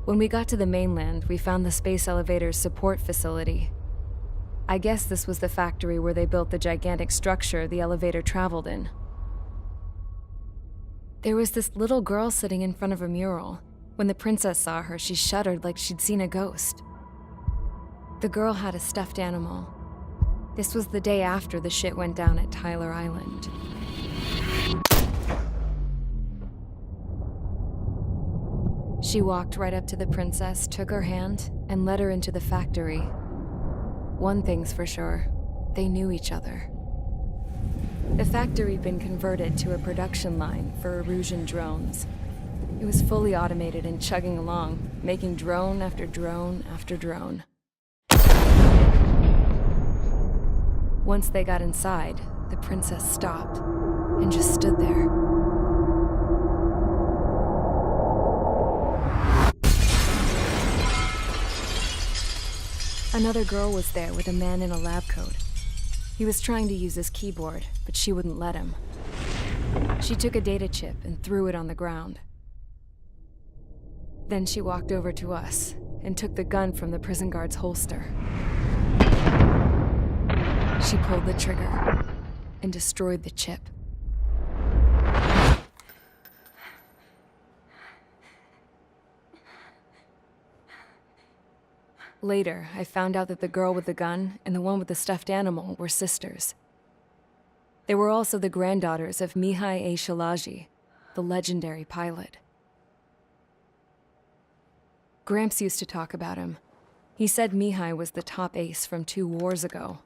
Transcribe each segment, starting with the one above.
When we got to the mainland, we found the space elevator's support facility. I guess this was the factory where they built the gigantic structure the elevator traveled in. There was this little girl sitting in front of a mural. When the princess saw her, she shuddered like she'd seen a ghost. The girl had a stuffed animal. This was the day after the shit went down at Tyler Island. She walked right up to the princess, took her hand, and led her into the factory. One thing's for sure, they knew each other. The factory had been converted to a production line for Erusian drones. It was fully automated and chugging along, making drone after drone after drone. Once they got inside, the princess stopped and just stood there. Another girl was there with a man in a lab coat. He was trying to use his keyboard, but she wouldn't let him. She took a data chip and threw it on the ground. Then she walked over to us and took the gun from the prison guard's holster. She pulled the trigger and destroyed the chip. Later, I found out that the girl with the gun and the one with the stuffed animal were sisters. They were also the granddaughters of Mihai A. Shalaji, the legendary pilot. Gramps used to talk about him. He said Mihai was the top ace from 2 wars ago.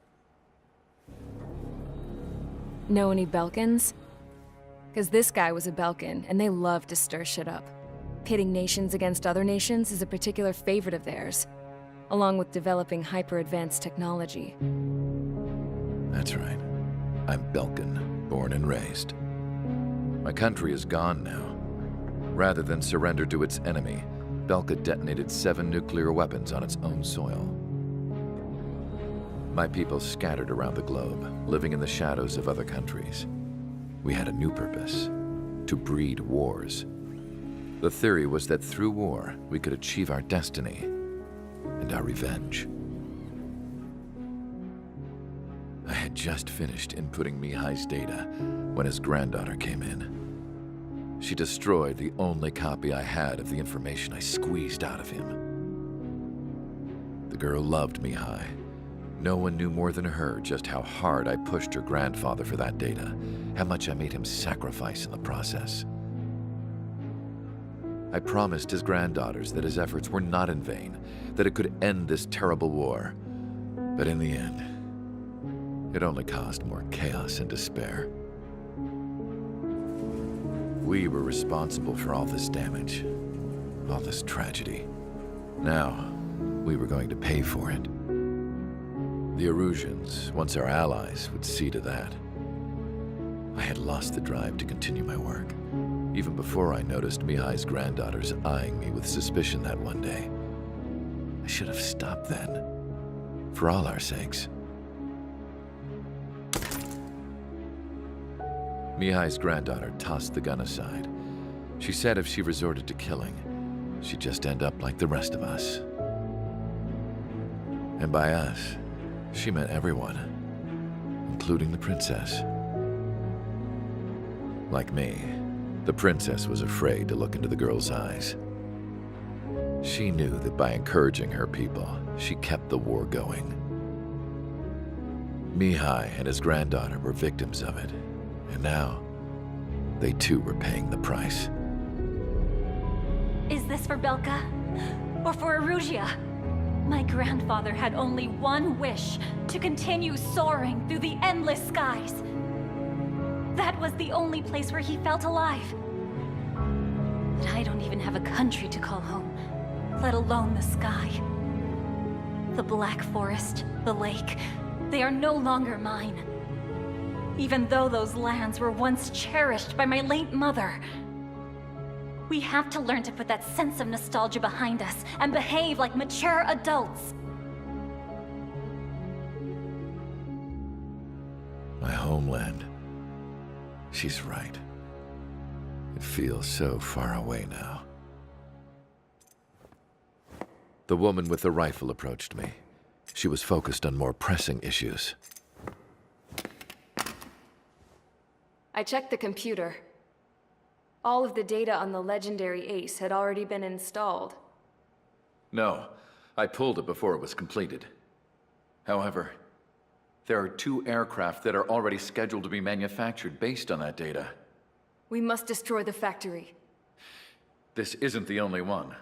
Know any Belkans? Because this guy was a Belkan, and they love to stir shit up. Pitting nations against other nations is a particular favorite of theirs, along with developing hyper-advanced technology. That's right. I'm Belkan, born and raised. My country is gone now. Rather than surrender to its enemy, Belka detonated 7 nuclear weapons on its own soil. My people scattered around the globe, living in the shadows of other countries. We had a new purpose: to breed wars. The theory was that through war, we could achieve our destiny and our revenge. I had just finished inputting Mihai's data when his granddaughter came in. She destroyed the only copy I had of the information I squeezed out of him. The girl loved Mihai. No one knew more than her just how hard I pushed her grandfather for that data, how much I made him sacrifice in the process. I promised his granddaughters that his efforts were not in vain, that it could end this terrible war. But in the end, it only caused more chaos and despair. We were responsible for all this damage, all this tragedy. Now, we were going to pay for it. The Erusians, once our allies, would see to that. I had lost the drive to continue my work, even before I noticed Mihai's granddaughters eyeing me with suspicion that one day. I should have stopped then, for all our sakes. Mihai's granddaughter tossed the gun aside. She said if she resorted to killing, she'd just end up like the rest of us. And by us, she meant everyone, including the princess. Like me, the princess was afraid to look into the girl's eyes. She knew that by encouraging her people, she kept the war going. Mihai and his granddaughter were victims of it, and now they too were paying the price. Is this for Belka? Or for Erusia? My grandfather had only one wish: to continue soaring through the endless skies. That was the only place where he felt alive. But I don't even have a country to call home, let alone the sky. The Black Forest, the lake, they are no longer mine. Even though those lands were once cherished by my late mother. We have to learn to put that sense of nostalgia behind us and behave like mature adults. My homeland. She's right. It feels so far away now. The woman with the rifle approached me. She was focused on more pressing issues. I checked the computer. All of the data on the legendary ace had already been installed. No, I pulled it before it was completed. However, there are 2 aircraft that are already scheduled to be manufactured based on that data. We must destroy the factory. This isn't the only one.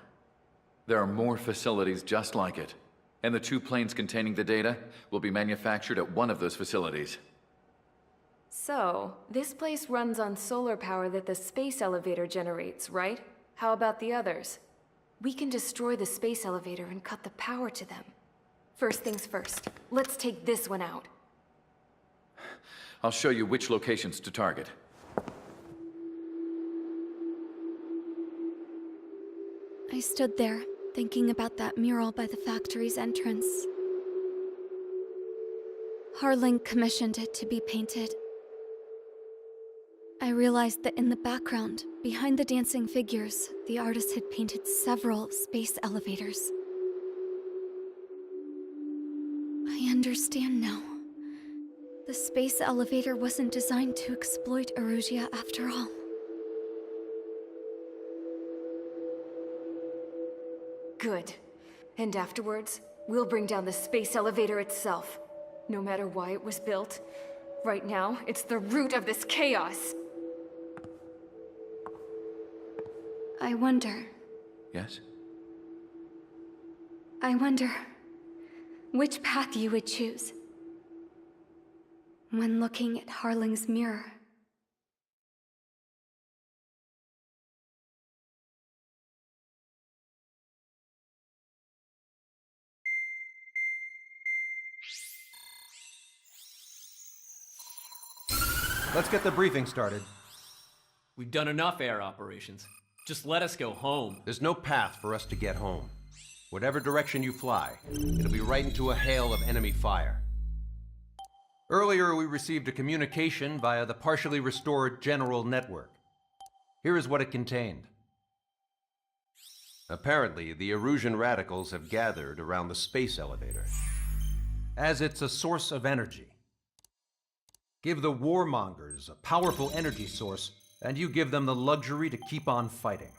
There are more facilities just like it, and the 2 planes containing the data will be manufactured at one of those facilities. So, this place runs on solar power that the space elevator generates, right? How about the others? We can destroy the space elevator and cut the power to them. First things first, let's take this one out. I'll show you which locations to target. I stood there, thinking about that mural by the factory's entrance. Harling commissioned it to be painted. I realized that in the background, behind the dancing figures, the artist had painted several space elevators. I understand now. The space elevator wasn't designed to exploit Erusia after all. Good. And afterwards, we'll bring down the space elevator itself. No matter why it was built, right now, it's the root of this chaos. I wonder which path you would choose when looking at Harling's mirror. Let's get the briefing started. We've done enough air operations. Just let us go home. There's no path for us to get home. Whatever direction you fly, it'll be right into a hail of enemy fire. Earlier, we received a communication via the partially restored general network. Here is what it contained. Apparently, the Erusian radicals have gathered around the space elevator, as it's a source of energy. Give the warmongers a powerful energy source, and you give them the luxury to keep on fighting.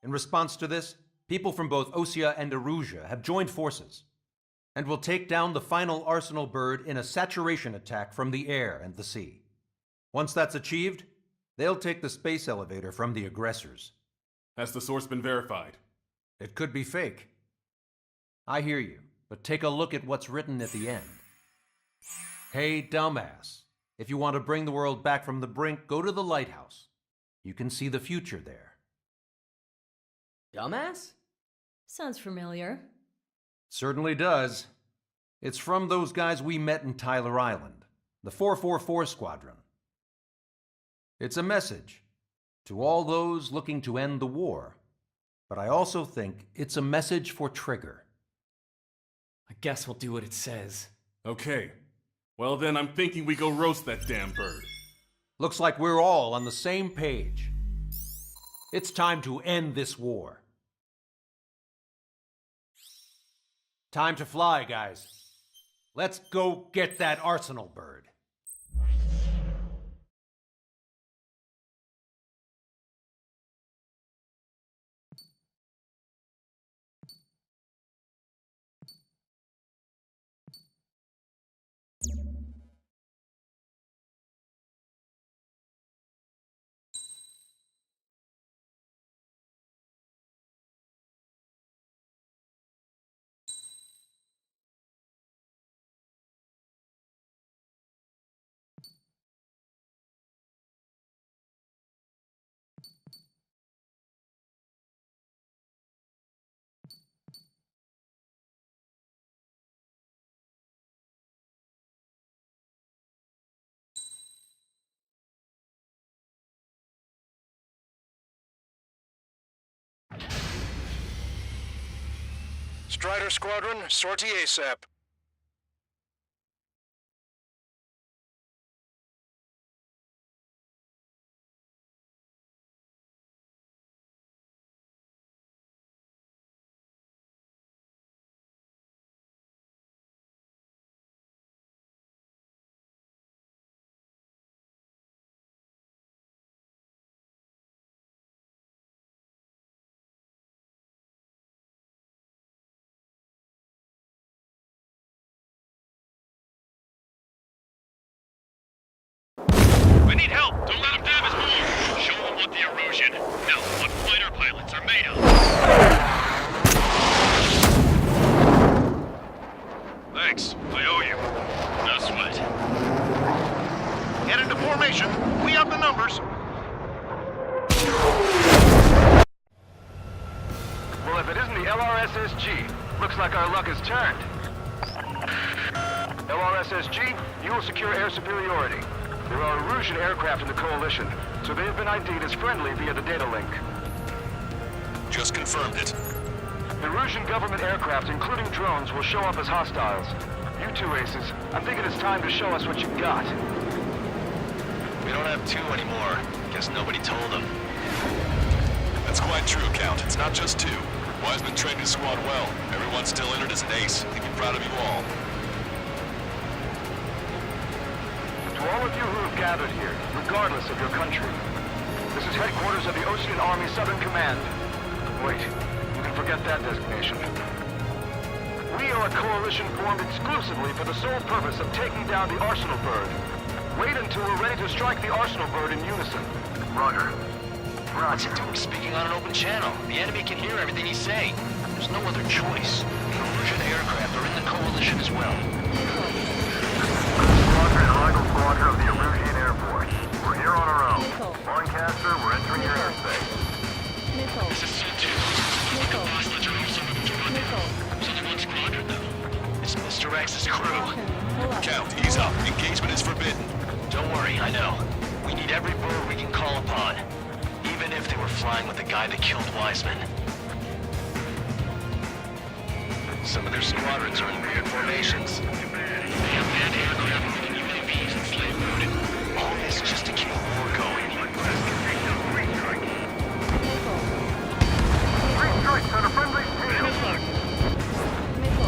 In response to this, people from both Osea and Erusia have joined forces, and will take down the final Arsenal bird in a saturation attack from the air and the sea. Once that's achieved, they'll take the space elevator from the aggressors. Has the source been verified? It could be fake. I hear you, but take a look at what's written at the end. Hey, dumbass. If you want to bring the world back from the brink, go to the Lighthouse. You can see the future there. Dumbass? Sounds familiar. Certainly does. It's from those guys we met in Tyler Island, the 444 Squadron. It's a message to all those looking to end the war, but I also think it's a message for Trigger. I guess we'll do what it says. Okay. Well then, I'm thinking we go roast that damn bird. Looks like we're all on the same page. It's time to end this war. Time to fly, guys. Let's go get that Arsenal bird. Strider Squadron, sortie ASAP. orders? Well, if it isn't the LRSSG, looks like our luck has turned. LRSSG, you will secure air superiority. There are Erusian aircraft in the Coalition, so they have been ID'd as friendly via the data link. Just confirmed it. Erusian government aircraft, including drones, will show up as hostiles. You two aces, I'm thinking it's time to show us what you got. We don't have two anymore. Guess nobody told them. That's quite true, Count. It's not just two. Wiseman trained his squad well. Everyone's still entered as an ace. He'd be proud of you all. To all of you who have gathered here, regardless of your country, this is headquarters of the Ocean Army Southern Command. Wait, you can forget that designation. We are a coalition formed exclusively for the sole purpose of taking down the Arsenal Bird. Wait until we're ready to strike the Arsenal Bird in unison. Roger. What's it doing speaking on an open channel? The enemy can hear everything he's saying. There's no other choice. The Erusian aircraft are in the Coalition as well. Squadron, Eagle Squadron of the Erusian Air Force. We're here on our own. Lancaster, we're entering your airspace. This is C2. The hostiles are also moving to rendezvous. There's only one squadron, though. It's Mr. X's crew. Count, ease up. Engagement is forbidden. Don't worry, I know. We need every bird we can call upon. Even if they were flying with the guy that killed Wiseman. Some of their squadrons are in weird formations. They have manned aircraft moving UAVs in slave mode. All this just to keep the war going. Three strikes on a friendly field.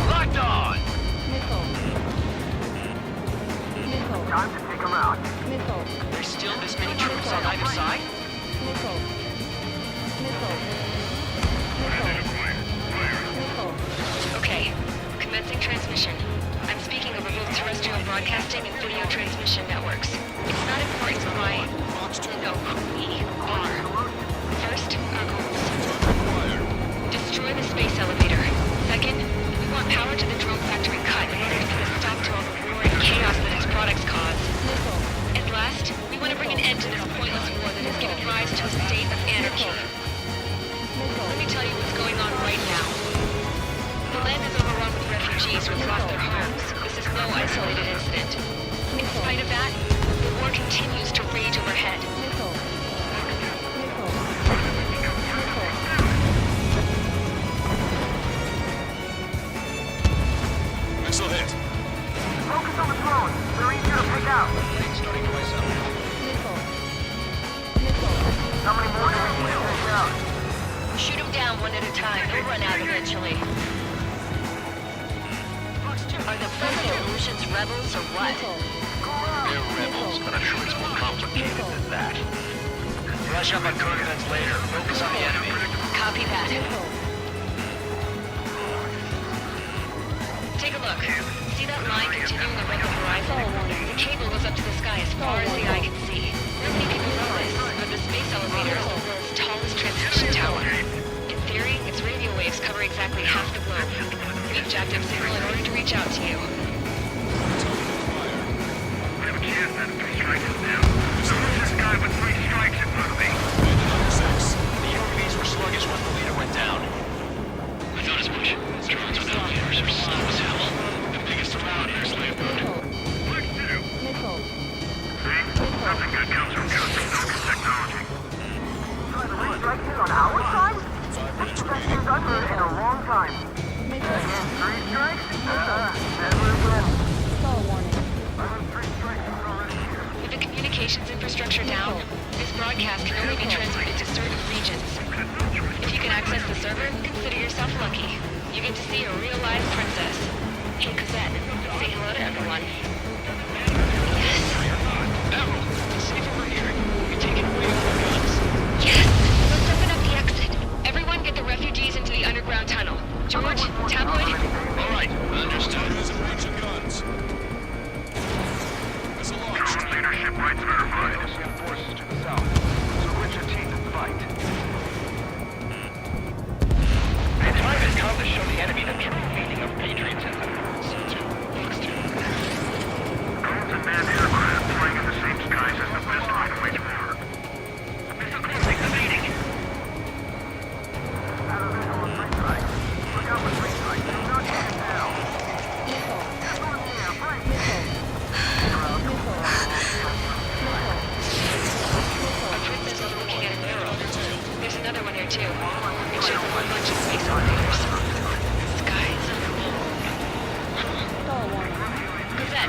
Locked on! Time to take them out. There's still this many troops on either side? Okay, commencing transmission. I'm speaking over both terrestrial broadcasting and video transmission networks. It's not important why, no, who we are. First, our goals. Destroy the space elevator. Second, we want power to the drone factory cut in order to put a stop to all the war and chaos that its products cause. And last, we want to bring an end to this pointless war that has given rise to a state of anarchy. Let me tell you what's going on right now. The land is overrun with refugees who have lost their homes. This is no isolated incident. In spite of that, the war continues to rage overhead. Missile hit. Focus on the drone. They're easier to pick out. Starting to rise up. How many more do we need to take out? Shoot them down one at a time. They'll run out eventually. Are the Erusians rebels or what? They're rebels, but I'm sure it's more complicated than that. Brush up on coordinates later. Focus on the enemy. Copy that. Take a look. See that line continuing around the horizon? The cable goes up to the sky as far as the eye can see. Not many people know this, but the space elevator is the world's tallest transmission tower. In theory, its radio waves cover exactly half the globe. We've jacked up signal in order to reach out to you. We have a chance at 3 strikes now. So who's this guy with 3 strikes in front of me? The UAVs were sluggish once the leader went down. I thought as much. Drones without leaders are slow as hell. The biggest around here, slave mode. What to do? See? Nothing good comes from custom technology. Trying to restrike it on our side? This protection's under in a long time. Again, 3 strikes? Never again. I'm on 3 strikes already here. With the communications infrastructure down, this broadcast can only be transmitted to certain regions. If you can access the server, consider yourself lucky. You get to see a real live princess. Hey, Cosette, say hello to everyone. Yes. Admiral, it's safe over here. You're taking away all the guns. Yes! Let's open up the exit. Everyone get the refugees into the underground tunnel. George, Tabloid? All right, understood. There's a range of guns. Missile launched. Leadership rights verified. Russian forces to the south. So grit your teeth and fight. The time has come to show the enemy the true meaning of patriotism. C2, Fox 2. too. It shows up a bunch of space elevators. Skies alone. Who's that?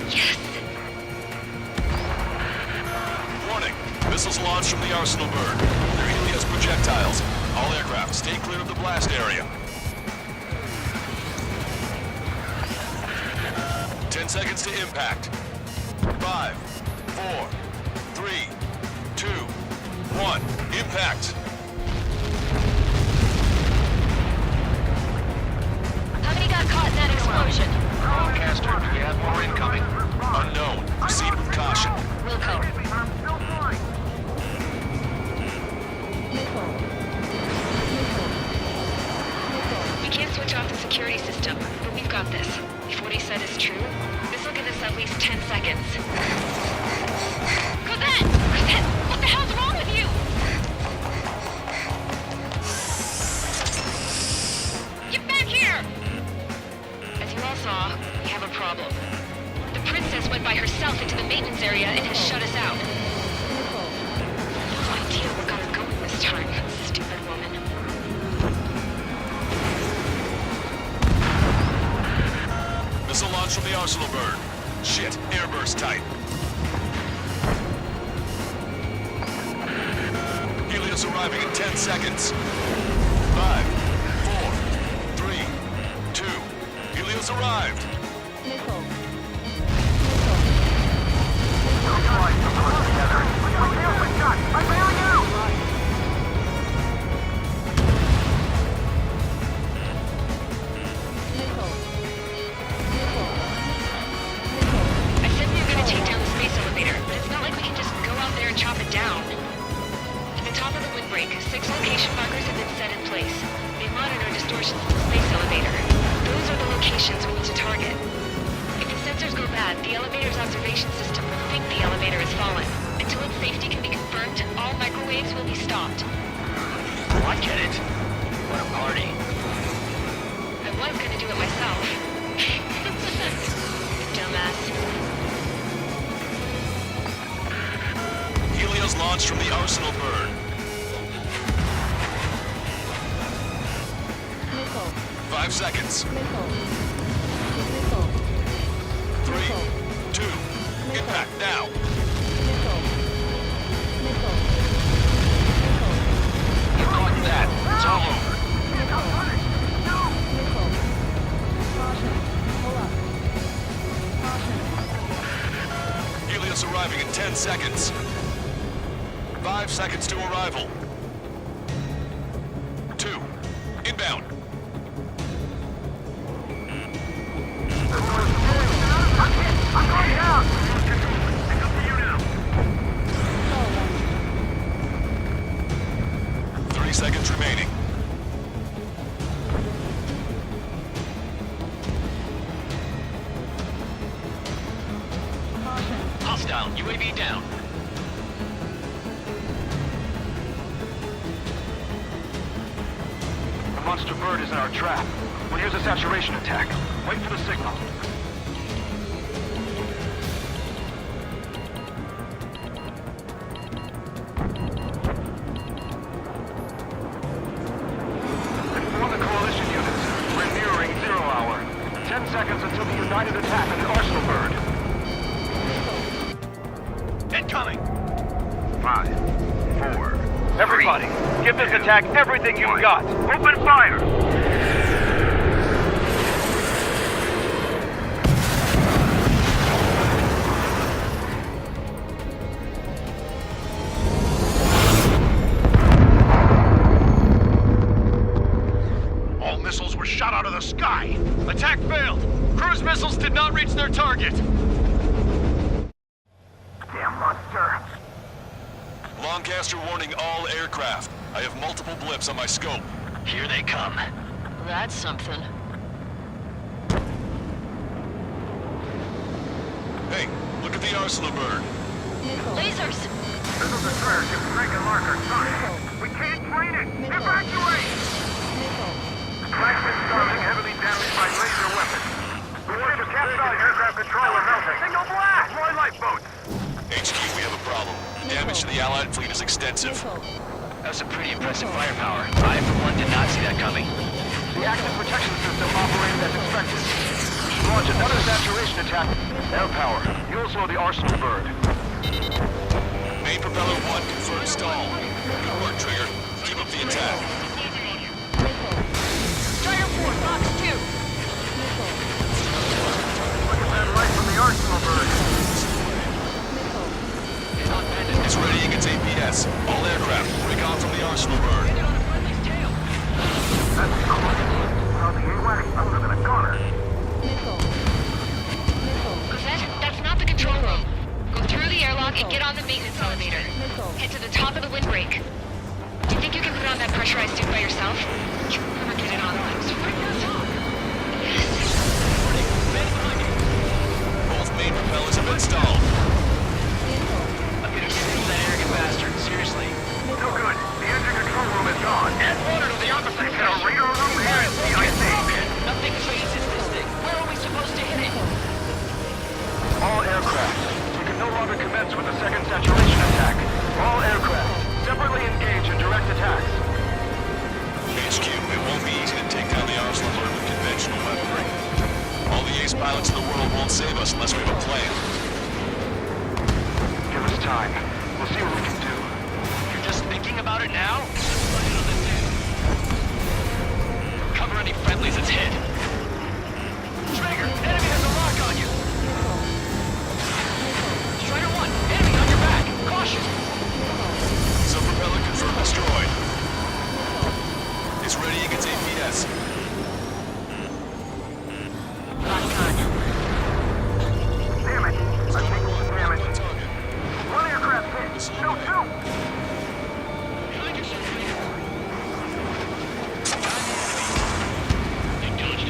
Yes! Warning. Missiles launched from the arsenal bird. They're Helios projectiles. All aircraft, stay clear of the blast area. 10 seconds to impact. 5, 4, 3, 2, 1. Impact. How many got caught in that explosion? Broadcaster, do we have more incoming? Unknown. Proceed with caution. Wilco. We can't switch off the security system, but we've got this. If what he said is true, this will give us at least 10 seconds. Cosette! Cosette! What the hell's wrong with you? Get back here! As you all saw, we have a problem. The princess went by herself into the maintenance area and has shut us out. No idea what got her going this time. Stupid woman. Missile launch from the arsenal bird. Shit, airburst type. Helios arriving in 10 seconds. 5, 4, 3, 2. Helios arrived. The elevator's observation system will think the elevator has fallen. Until its safety can be confirmed, all microwaves will be stopped. Oh, I get it. What a party. I was gonna do it myself. Dumbass. Helios launched from the arsenal bird. 5 seconds. 3, 2, impact now. You caught that. It's all over. Helios arriving in 10 seconds. 5 seconds to arrival. 2, inbound. I'm going down! It's up to you now. 3 seconds remaining. Hostile, UAV down. The monster bird is in our trap. When here's a saturation attack, wait for the signal. Inform the coalition units. We're nearing 0 hour. 10 seconds until the united attack on the arsenal bird. Incoming! 5, 4. Everybody, give this attack everything you've got. Open fire! All missiles were shot out of the sky. Attack failed. Cruise missiles did not reach their target. Damn monster. Longcaster warning all aircraft. I have multiple blips on my scope. Here they come. That's something. Hey, look at the arsenal bird. Lasers! Missile destroyer can crank and marker target. We can't train it! Evacuate! Flagship Starling heavily damaged by laser weapons. We want to capsize aircraft controller melting. Signal blast! Deploy lifeboats! HQ, we have a problem. Damage to the Allied fleet is extensive. That's some pretty impressive firepower. I, for one, did not see that coming. The active protection system operated as expected. Launch another saturation attack. Air power. You'll slow the arsenal bird. Main propeller 1 confirmed stall. Good work, Trigger. Keep up the attack. Strider 4, box 2. Look at that light from the arsenal bird. It's ready against APS. All aircraft, recon from the arsenal bird. That's close. Saw the AWACS, I would have been a goner. That's not the control room. Go through the airlock and get on the maintenance elevator. Head to the top of the windbreak. Do you think you can put on that pressurized suit by yourself? You'll never get it on. So right to the top. Both main propellers have been stalled. I'm gonna get into that arrogant bastard. Seriously. No good. The engine control room is gone. Add water to the opposite Got a radar room and CIC. Nothing phases this thing. Where are we supposed to hit it? All aircraft. We can no longer commence with the second saturation attack. All aircraft. Separately engage in direct attacks. HQ, it won't be easy to take down the arsenal bird with conventional weaponry. All the ace pilots in the world won't save us unless we have a plan. Give us time. We'll see what we can do. You're just thinking about it now? Cover any friendlies it's hit. Trigger, enemy has a lock on you. Strider 1, enemy on your back. Caution. Sub-propeller confirmed destroyed. It's ready against APS. Lock on you. Damn it. I think some damage. One aircraft hit. No, two. Acknowledged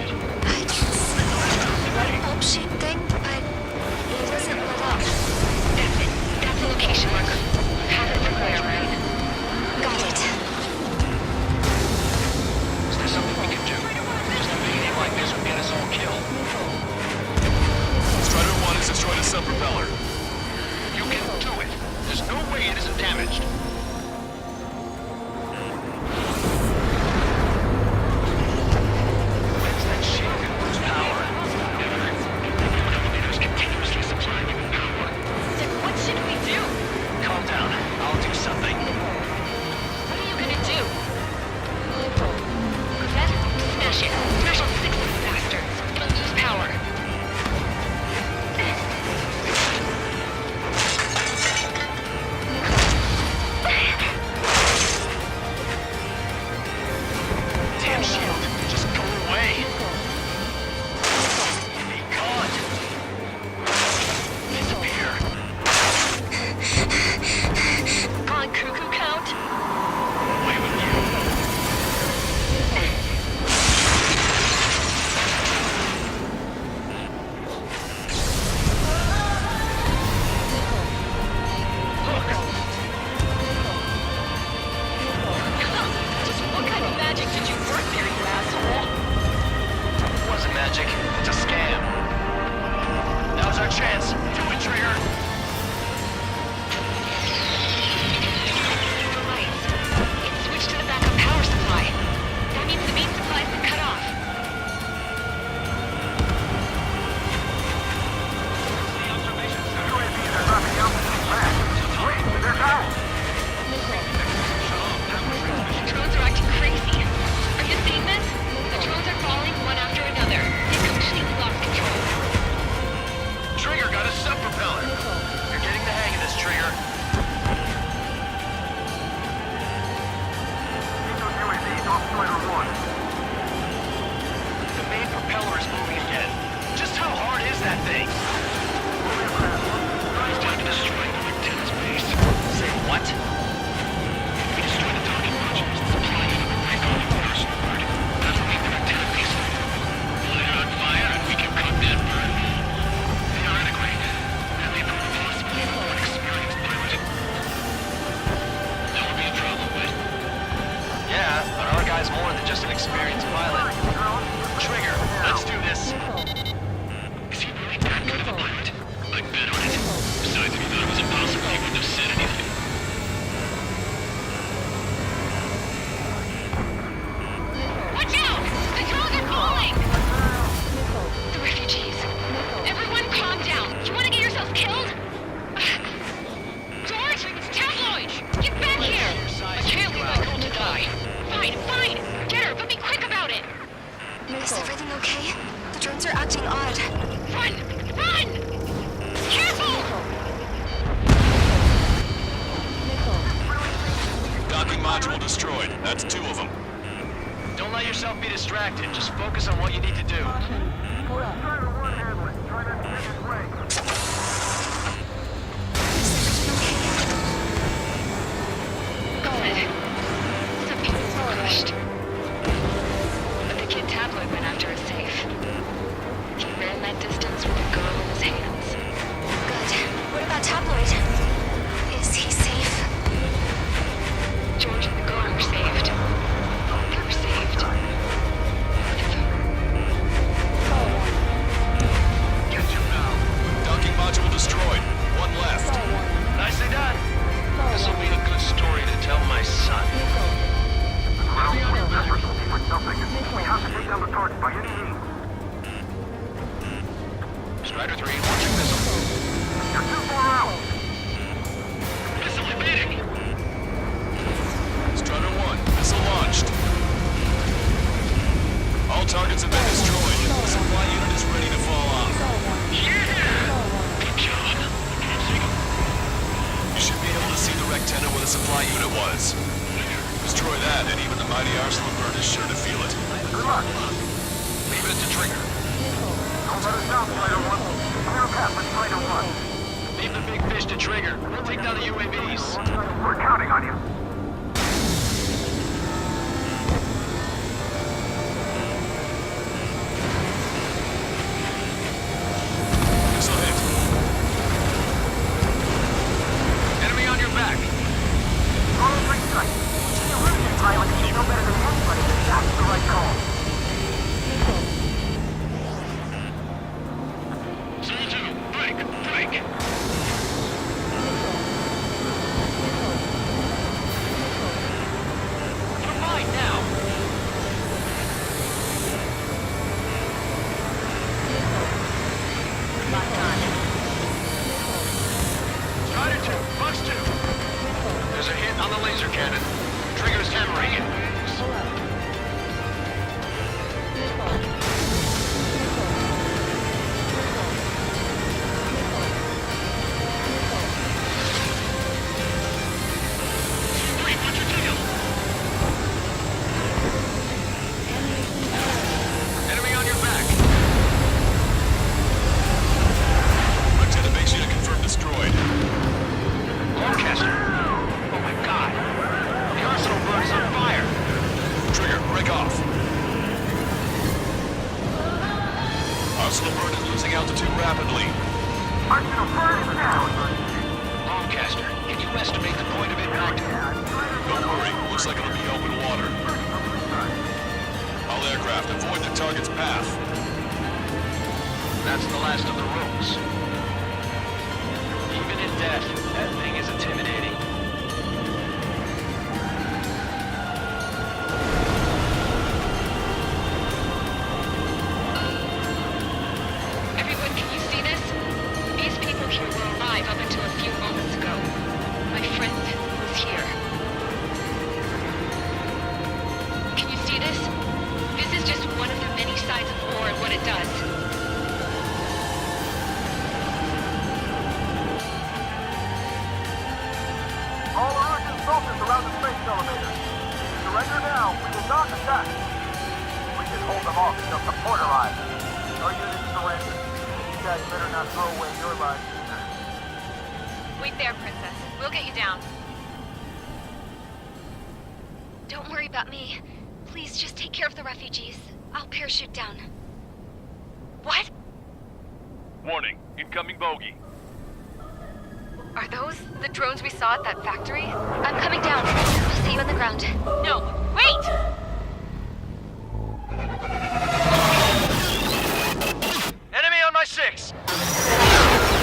Is everything okay? The drones are acting odd. Run! Run! Careful! Docking module destroyed. That's 2 of them. Don't let yourself be distracted. Just focus on what you need to do. Some people were crushed. But the kid tabloid went after a safe. He ran that distance with a girl in his hands. Good. What about Tabloid? Is he safe? George and the girl were saved. They were saved. Get you now. Docking module destroyed. 1 left. Nicely done. This will be a good story to tell my son. Strider 3, launching missile. You're too far out. Missile evading. Strider 1, missile launched. All targets have been destroyed. The supply unit is ready to fall off. Good job. You should be able to see the rectangle where the supply unit was. Destroy that, and even the mighty arsenal bird is sure to feel it. Good luck. Leave it to Trigger. Don't let us down, Strider 1. Clear a path for Strider 1. Leave the big fish to Trigger. We'll take down the UAVs. We're counting on you. Missile hit. Enemy on your back. Total free strike. The Russian pilot is no better than anybody. That's the right call. 3-2, break, break! You're mine now. Strider 2, Bucks 2. There's a hit on the laser cannon. Trigger's hammering it. Three, what's your deal? Enemy on your back. Lieutenant base unit confirmed destroyed. Lancaster. Oh my god. The arsenal bird is on fire. Trigger, break off. Arsenal bird is losing altitude rapidly. Arsenal bird is down. Lancaster, can you estimate the point of impact? Don't worry, looks like it'll be open water. All aircraft, avoid the target's path. That's the last of the rules. Even in death, that thing is intimidating. Everyone, can you see this? These people here were alive up until a few moments ago. My friend was here. Can you see this? This is just one of the many sides of war and what it does. All Russian soldiers around the space elevator. Surrender now. We will not attack. We can hold them off until support arrives. Our units surrender. You guys better not throw away your lives either. Wait there, Princess. We'll get you down. Don't worry about me. Please just take care of the refugees. I'll parachute down. What? Warning, incoming bogey. Are those the drones we saw at that factory? I'm coming down. I'll see you on the ground. No, wait! Enemy on my 6.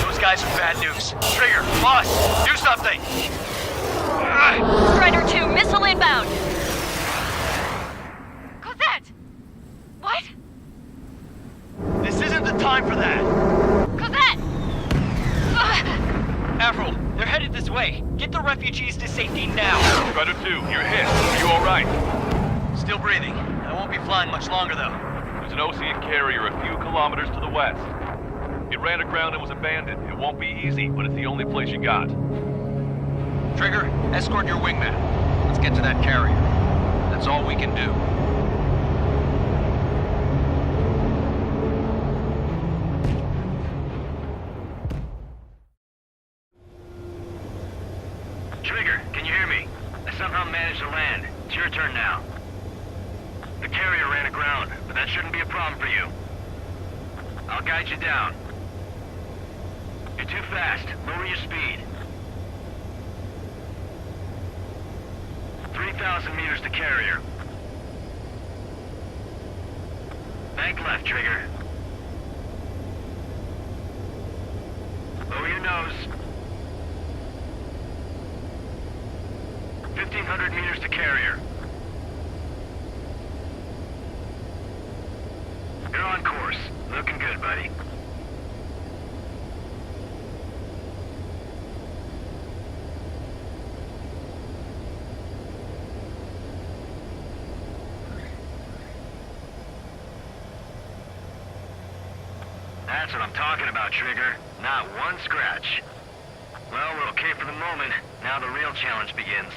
Those guys are bad news. Trigger, boss, do something. Strider 2, missile inbound! Cosette! What? This isn't the time for that. Cosette! Avril, they're headed this way. Get the refugees to safety now. Strider 2, you're hit. Are you alright? Still breathing. I won't be flying much longer, though. There's an Ocean carrier a few kilometers to the west. It ran aground and was abandoned. It won't be easy, but it's the only place you got. Trigger, escort your wingman. Let's get to that carrier. That's all we can do. Trigger, can you hear me? I somehow managed to land. It's your turn now. The carrier ran aground, but that shouldn't be a problem for you. I'll guide you down. You're too fast. Lower your speed. 3,000 meters to carrier. Bank left, Trigger. Lower your nose. 1,500 meters to carrier. You're on course. Looking good, buddy. That's what I'm talking about, Trigger. Not one scratch. Well, we're okay for the moment. Now the real challenge begins.